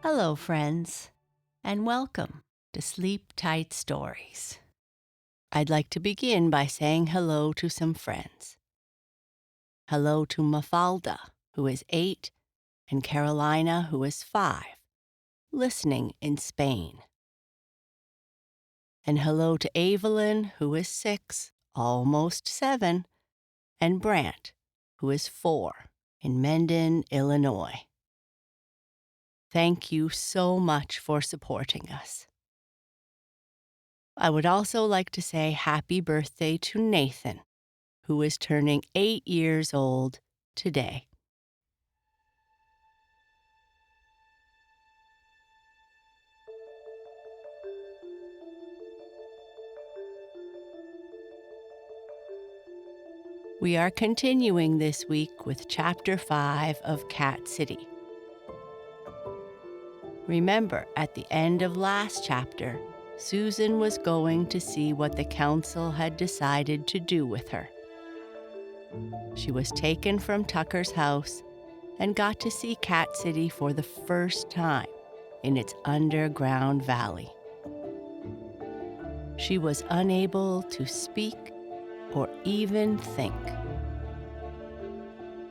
Hello, friends, and welcome to Sleep Tight Stories. I'd like to begin by saying hello to some friends. Hello to Mafalda, who is 8, and Carolina, who is 5, listening in Spain. And hello to Evelyn, who is 6, almost 7, and Brant, who is 4, in Mendon, Illinois. Thank you so much for supporting us. I would also like to say happy birthday to Nathan, who is turning 8 years old today. We are continuing this week with Chapter 5 of Cat City. Remember, at the end of last chapter, Susan was going to see what the council had decided to do with her. She was taken from Tucker's house and got to see Cat City for the first time in its underground valley. She was unable to speak or even think.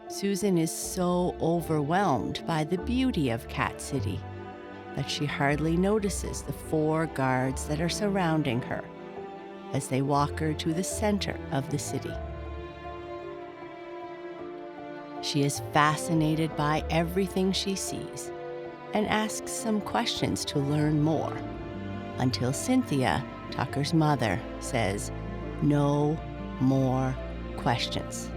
Susan is so overwhelmed by the beauty of Cat City that she hardly notices the 4 guards that are surrounding her as they walk her to the center of the city. She is fascinated by everything she sees and asks some questions to learn more, until Cynthia, Tucker's mother, says, "No more questions."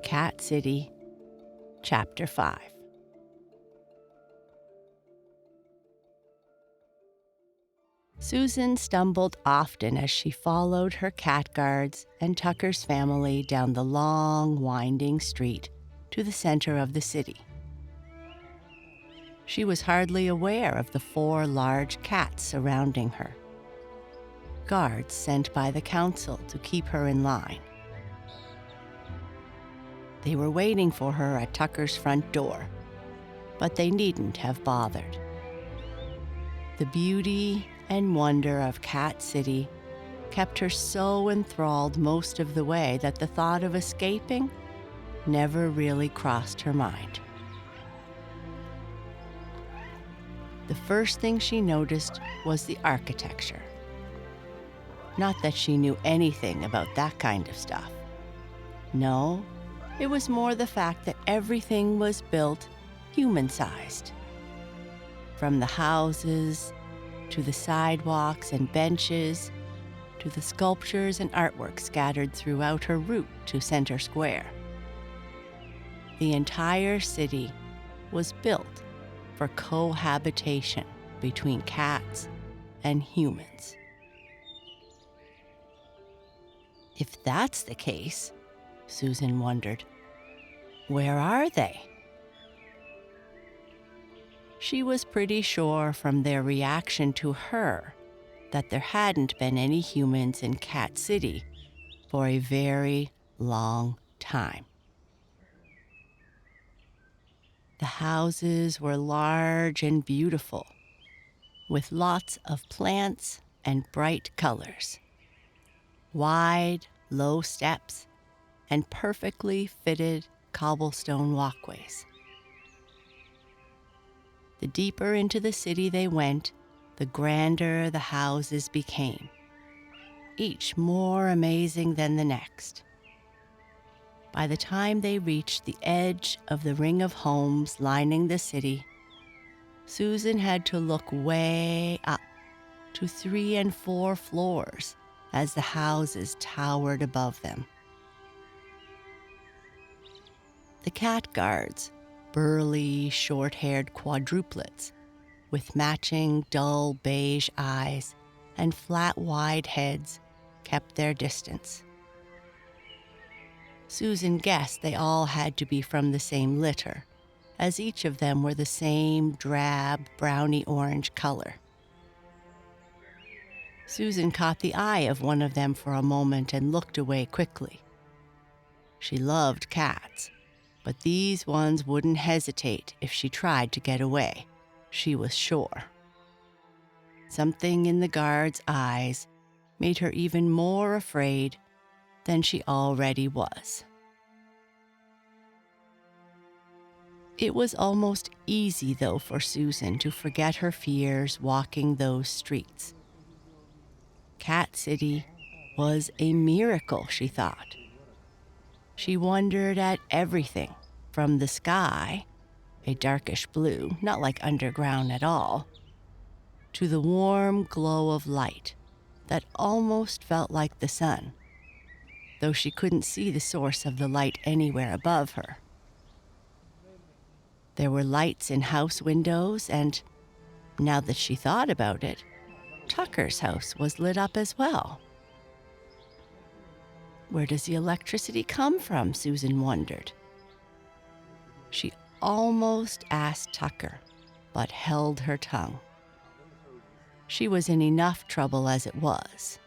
Cat City, Chapter 5. Susan stumbled often as she followed her cat guards and Tucker's family down the long, winding street to the center of the city. She was hardly aware of the 4 large cats surrounding her, guards sent by the council to keep her in line. They were waiting for her at Tucker's front door, but they needn't have bothered. The beauty and wonder of Cat City kept her so enthralled most of the way that the thought of escaping never really crossed her mind. The first thing she noticed was the architecture. Not that she knew anything about that kind of stuff. No, it was more the fact that everything was built human-sized. From the houses, to the sidewalks and benches, to the sculptures and artwork scattered throughout her route to Center Square. The entire city was built for cohabitation between cats and humans. If that's the case, Susan wondered, where are they? She was pretty sure from their reaction to her that there hadn't been any humans in Cat City for a very long time. The houses were large and beautiful, with lots of plants and bright colors, wide, low steps, and perfectly fitted cobblestone walkways. The deeper into the city they went, the grander the houses became, each more amazing than the next. By the time they reached the edge of the ring of homes lining the city, Susan had to look way up to 3 and 4 floors as the houses towered above them. The cat guards, burly, short-haired quadruplets, with matching dull beige eyes and flat, wide heads, kept their distance. Susan guessed they all had to be from the same litter, as each of them were the same drab, browny-orange color. Susan caught the eye of one of them for a moment and looked away quickly. She loved cats, but these ones wouldn't hesitate if she tried to get away, she was sure. Something in the guard's eyes made her even more afraid than she already was. It was almost easy, though, for Susan to forget her fears walking those streets. Cat City was a miracle, she thought. She wondered at everything, from the sky, a darkish blue, not like underground at all, to the warm glow of light that almost felt like the sun, though she couldn't see the source of the light anywhere above her. There were lights in house windows, and now that she thought about it, Tucker's house was lit up as well. Where does the electricity come from? Susan wondered. She almost asked Tucker, but held her tongue. She was in enough trouble as it was.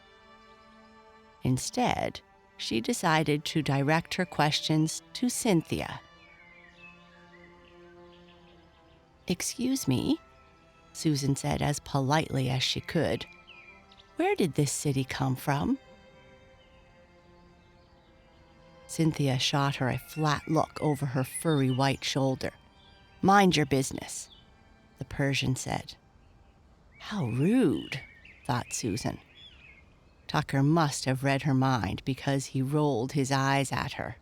Instead, she decided to direct her questions to Cynthia. "Excuse me," Susan said as politely as she could. "Where did this city come from?" Cynthia shot her a flat look over her furry white shoulder. "Mind your business," the Persian said. How rude, thought Susan. Tucker must have read her mind because he rolled his eyes at her.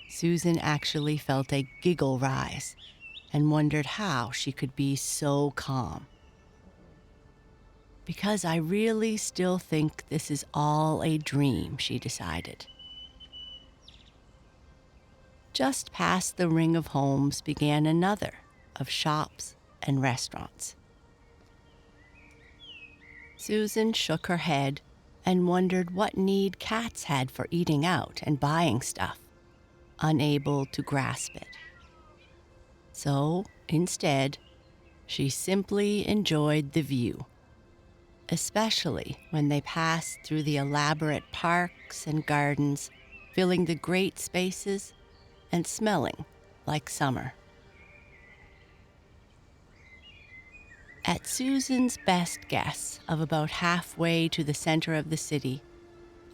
Susan actually felt a giggle rise and wondered how she could be so calm. "Because I really still think this is all a dream," she decided. Just past the ring of homes began another of shops and restaurants. Susan shook her head and wondered what need cats had for eating out and buying stuff, unable to grasp it. So, instead, she simply enjoyed the view, especially when they passed through the elaborate parks and gardens, filling the great spaces and smelling like summer. At Susan's best guess of about halfway to the center of the city,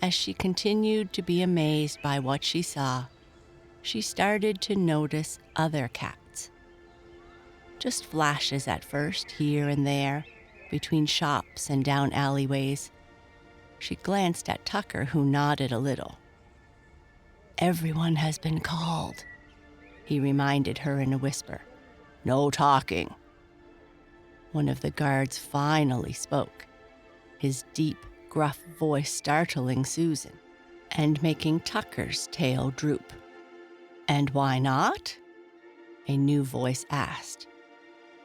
as she continued to be amazed by what she saw, she started to notice other cats. Just flashes at first, here and there, between shops and down alleyways. She glanced at Tucker, who nodded a little. "Everyone has been called," he reminded her in a whisper. "No talking." One of the guards finally spoke, his deep, gruff voice startling Susan and making Tucker's tail droop. "And why not?" a new voice asked.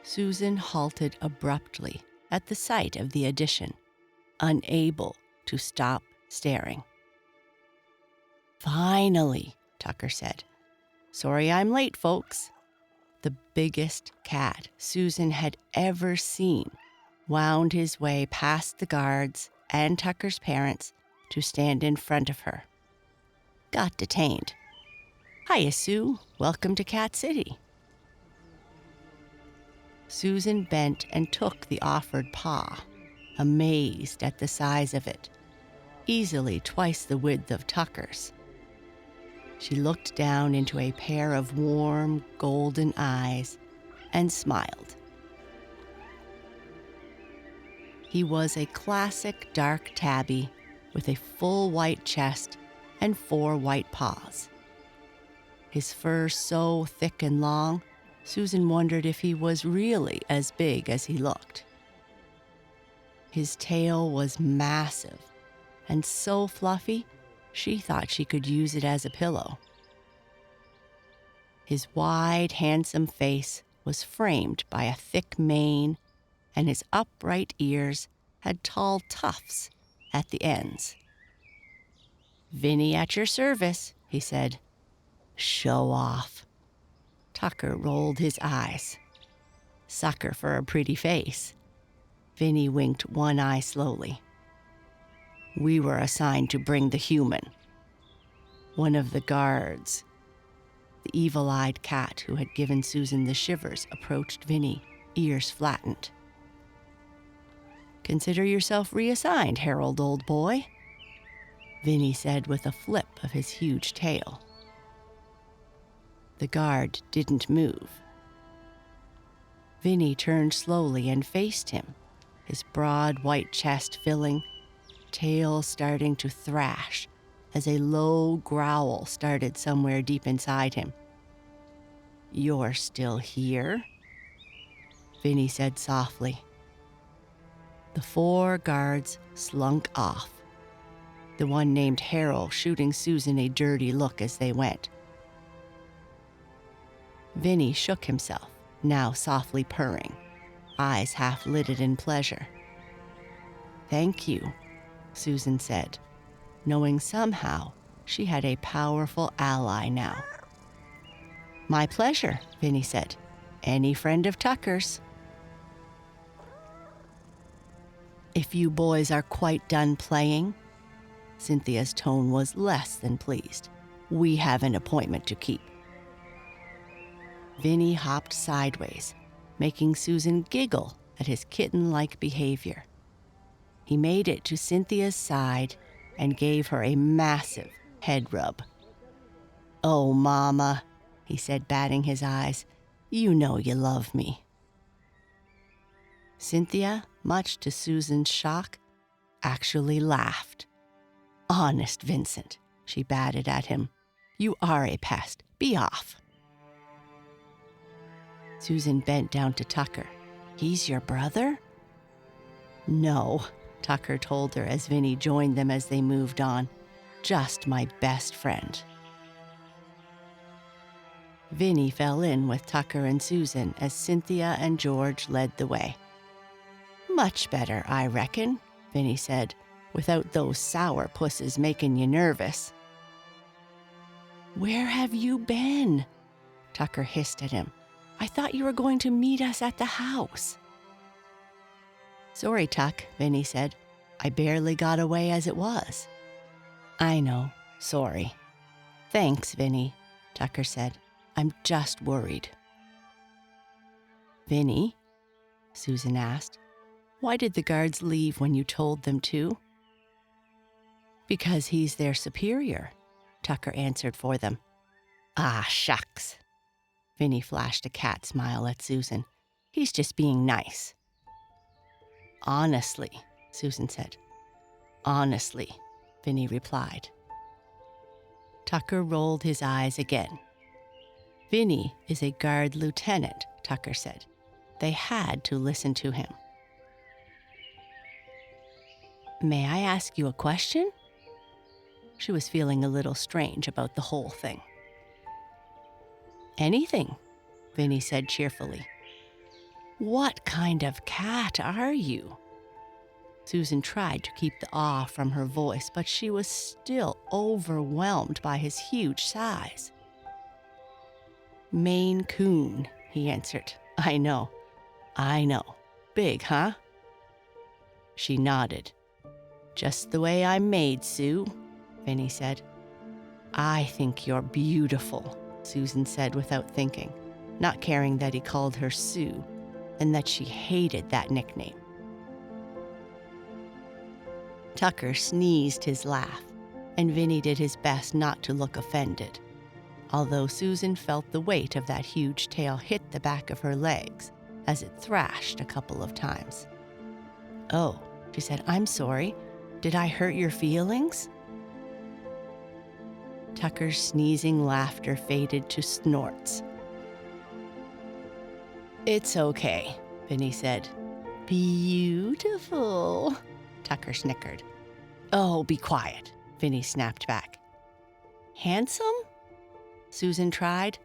Susan halted abruptly at the sight of the addition, unable to stop staring. "Finally," Tucker said. "Sorry I'm late, folks." The biggest cat Susan had ever seen wound his way past the guards and Tucker's parents to stand in front of her. "Got detained. Hiya, Sue. Welcome to Cat City." Susan bent and took the offered paw, amazed at the size of it, easily twice the width of Tucker's. She looked down into a pair of warm, golden eyes and smiled. He was a classic dark tabby with a full white chest and 4 white paws. His fur so thick and long, Susan wondered if he was really as big as he looked. His tail was massive and so fluffy, she thought she could use it as a pillow. His wide, handsome face was framed by a thick mane, and his upright ears had tall tufts at the ends. "Vinnie at your service," he said. "Show off." Tucker rolled his eyes. "Sucker for a pretty face." Vinnie winked one eye slowly. We were assigned to bring the human. One of the guards, the evil-eyed cat who had given Susan the shivers, approached Vinnie, ears flattened. Consider yourself reassigned, Harold, old boy, Vinnie said with a flip of his huge tail. The guard didn't move. Vinnie turned slowly and faced him, his broad white chest filling, tail starting to thrash as a low growl started somewhere deep inside him. You're still here? Vinnie said softly. The 4 guards slunk off, the one named Harold shooting Susan a dirty look as they went. Vinnie shook himself, now softly purring, eyes half-lidded in pleasure. Thank you, Susan said, knowing somehow she had a powerful ally now. My pleasure, Vinnie said. Any friend of Tucker's. If you boys are quite done playing, Cynthia's tone was less than pleased. We have an appointment to keep. Vinnie hopped sideways, making Susan giggle at his kitten-like behavior. He made it to Cynthia's side and gave her a massive head rub. Oh, Mama, he said, batting his eyes, you know you love me. Cynthia, much to Susan's shock, actually laughed. Honest, Vincent, she batted at him. You are a pest. Be off. Susan bent down to Tucker. He's your brother? No, Tucker told her as Vinnie joined them as they moved on. Just my best friend. Vinnie fell in with Tucker and Susan as Cynthia and George led the way. Much better, I reckon, Vinnie said, without those sour pusses making you nervous. Where have you been? Tucker hissed at him. I thought you were going to meet us at the house. Sorry, Tuck, Vinnie said. I barely got away as it was. I know, sorry. Thanks, Vinnie, Tucker said. I'm just worried. Vinnie? Susan asked. Why did the guards leave when you told them to? Because he's their superior, Tucker answered for them. Ah, shucks. Vinnie flashed a cat smile at Susan. He's just being nice. Honestly, Susan said. Honestly, Vinnie replied. Tucker rolled his eyes again. Vinnie is a guard lieutenant, Tucker said. They had to listen to him. May I ask you a question? She was feeling a little strange about the whole thing. Anything, Vinnie said cheerfully. What kind of cat are you? Susan tried to keep the awe from her voice, but she was still overwhelmed by his huge size. Maine Coon, he answered. I know. Big, huh? She nodded. Just the way I'm made, Sue, Vinnie said. I think you're beautiful, Susan said without thinking, not caring that he called her Sue and that she hated that nickname. Tucker sneezed his laugh, and Vinnie did his best not to look offended, although Susan felt the weight of that huge tail hit the back of her legs as it thrashed a couple of times. Oh, she said, I'm sorry. Did I hurt your feelings? Tucker's sneezing laughter faded to snorts. It's okay, Vinnie said. Beautiful, Tucker snickered. Oh, be quiet, Vinnie snapped back. Handsome? Susan tried.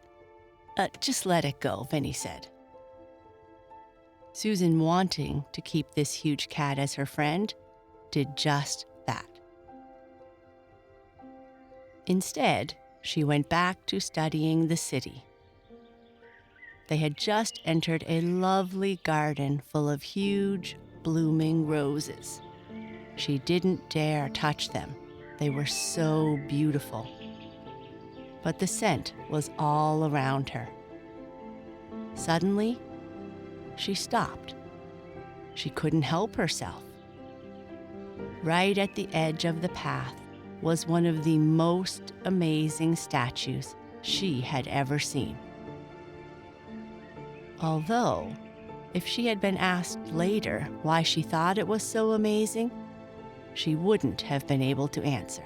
Just let it go, Vinnie said. Susan, wanting to keep this huge cat as her friend, did just that. Instead, she went back to studying the city. They had just entered a lovely garden full of huge, blooming roses. She didn't dare touch them. They were so beautiful. But the scent was all around her. Suddenly, she stopped. She couldn't help herself. Right at the edge of the path was one of the most amazing statues she had ever seen. Although, if she had been asked later why she thought it was so amazing, she wouldn't have been able to answer.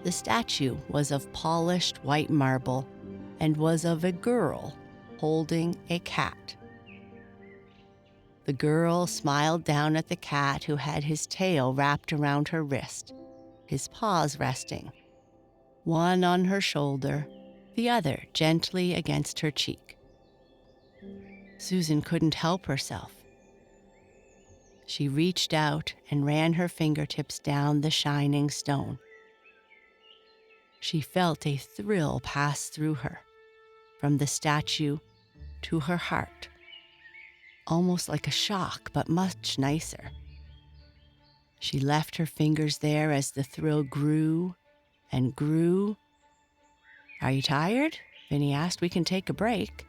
The statue was of polished white marble and was of a girl holding a cat. The girl smiled down at the cat who had his tail wrapped around her wrist, his paws resting, one on her shoulder, the other gently against her cheek. Susan couldn't help herself. She reached out and ran her fingertips down the shining stone. She felt a thrill pass through her, from the statue to her heart. Almost like a shock, but much nicer. She left her fingers there as the thrill grew and grew. "Are you tired?" Vinnie asked. "We can take a break."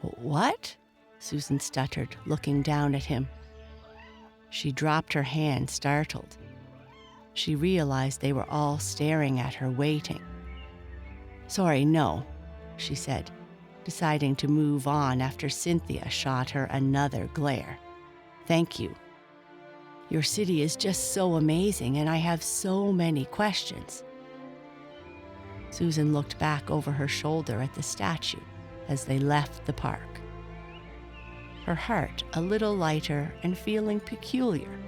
"What?" Susan stuttered, looking down at him. She dropped her hand, startled. She realized they were all staring at her, waiting. "Sorry, no," she said, deciding to move on after Cynthia shot her another glare. "Thank you. Your city is just so amazing, and I have so many questions." Susan looked back over her shoulder at the statue as they left the park, her heart a little lighter and feeling peculiar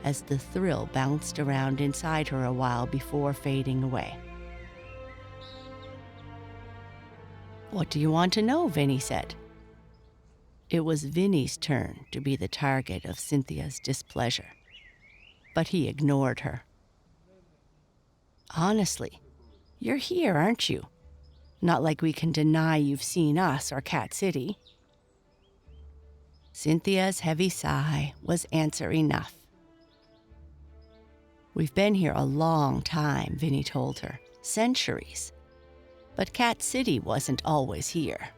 as the thrill bounced around inside her a while before fading away. "What do you want to know?" Vinnie said. It was Vinnie's turn to be the target of Cynthia's displeasure, but he ignored her. "Honestly, you're here, aren't you? Not like we can deny you've seen us or Cat City." Cynthia's heavy sigh was answer enough. "We've been here a long time," Vinnie told her. "Centuries. But Cat City wasn't always here."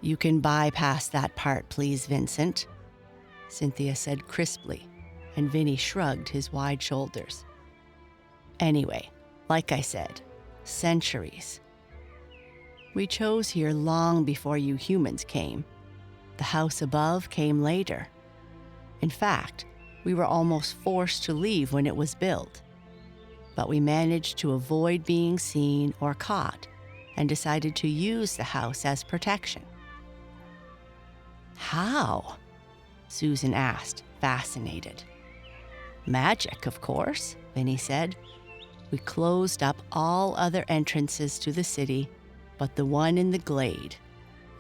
"You can bypass that part, please, Vincent," Cynthia said crisply, and Vinnie shrugged his wide shoulders. "Anyway, like I said, centuries. We chose here long before you humans came. The house above came later. In fact, we were almost forced to leave when it was built. But we managed to avoid being seen or caught and decided to use the house as protection." "How?" Susan asked, fascinated. "Magic, of course," Vinnie said. "We closed up all other entrances to the city but the one in the glade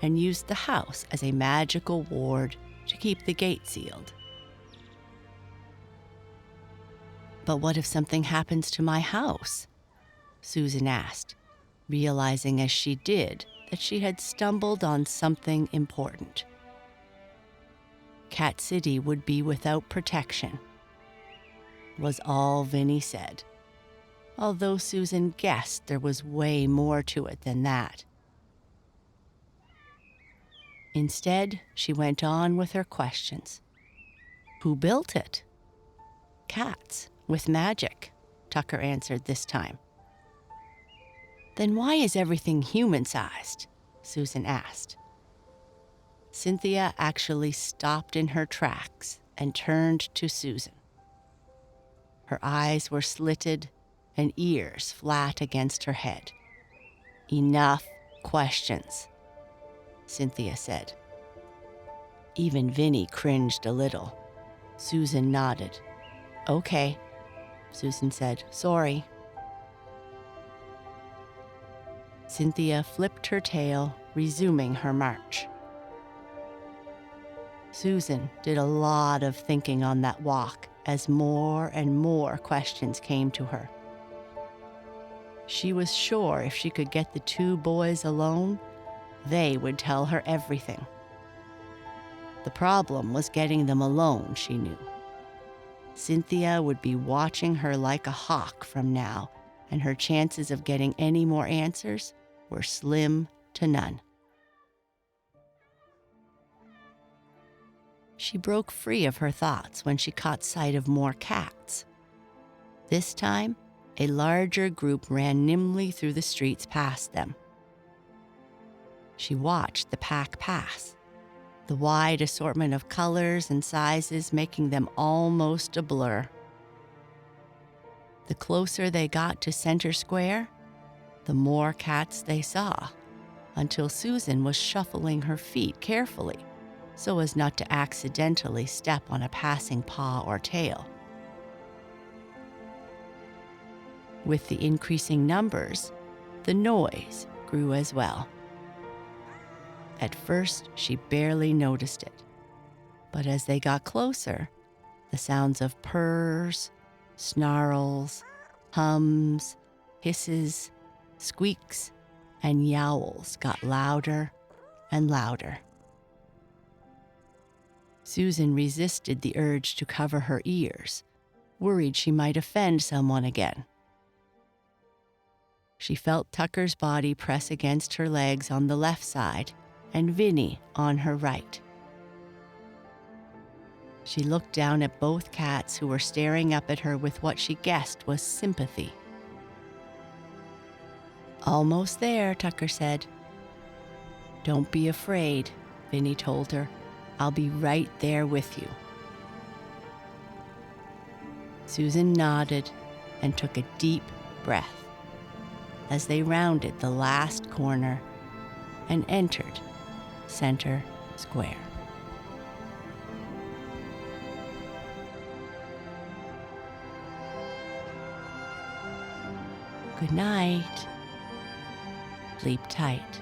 and used the house as a magical ward to keep the gate sealed." "But what if something happens to my house?" Susan asked, realizing as she did that she had stumbled on something important. Cat City would be without protection, was all Vinnie said, although Susan guessed there was way more to it than that. Instead, she went on with her questions. "Who built it?" "Cats, with magic," Tucker answered this time. "Then why is everything human-sized?" Susan asked. Cynthia actually stopped in her tracks and turned to Susan. Her eyes were slitted and ears flat against her head. "Enough questions," Cynthia said. Even Vinnie cringed a little. Susan nodded. "Okay," Susan said. "Sorry." Cynthia flipped her tail, resuming her march. Susan did a lot of thinking on that walk as more and more questions came to her. She was sure if she could get the two boys alone, They would tell her everything. The problem was getting them alone, she knew. Cynthia would be watching her like a hawk from now, and her chances of getting any more answers were slim to none. She broke free of her thoughts when she caught sight of more cats. This time, a larger group ran nimbly through the streets past them. She watched the pack pass, the wide assortment of colors and sizes making them almost a blur. The closer they got to Center Square, the more cats they saw, until Susan was shuffling her feet carefully so as not to accidentally step on a passing paw or tail. With the increasing numbers, the noise grew as well. At first, she barely noticed it, but as they got closer, the sounds of purrs, snarls, hums, hisses, squeaks, and yowls got louder and louder. Susan resisted the urge to cover her ears, worried she might offend someone again. She felt Tucker's body press against her legs on the left side and Vinnie on her right. She looked down at both cats who were staring up at her with what she guessed was sympathy. "Almost there," Tucker said. "Don't be afraid," Vinnie told her. "I'll be right there with you." Susan nodded and took a deep breath as they rounded the last corner and entered Center Square. Good night. Sleep tight.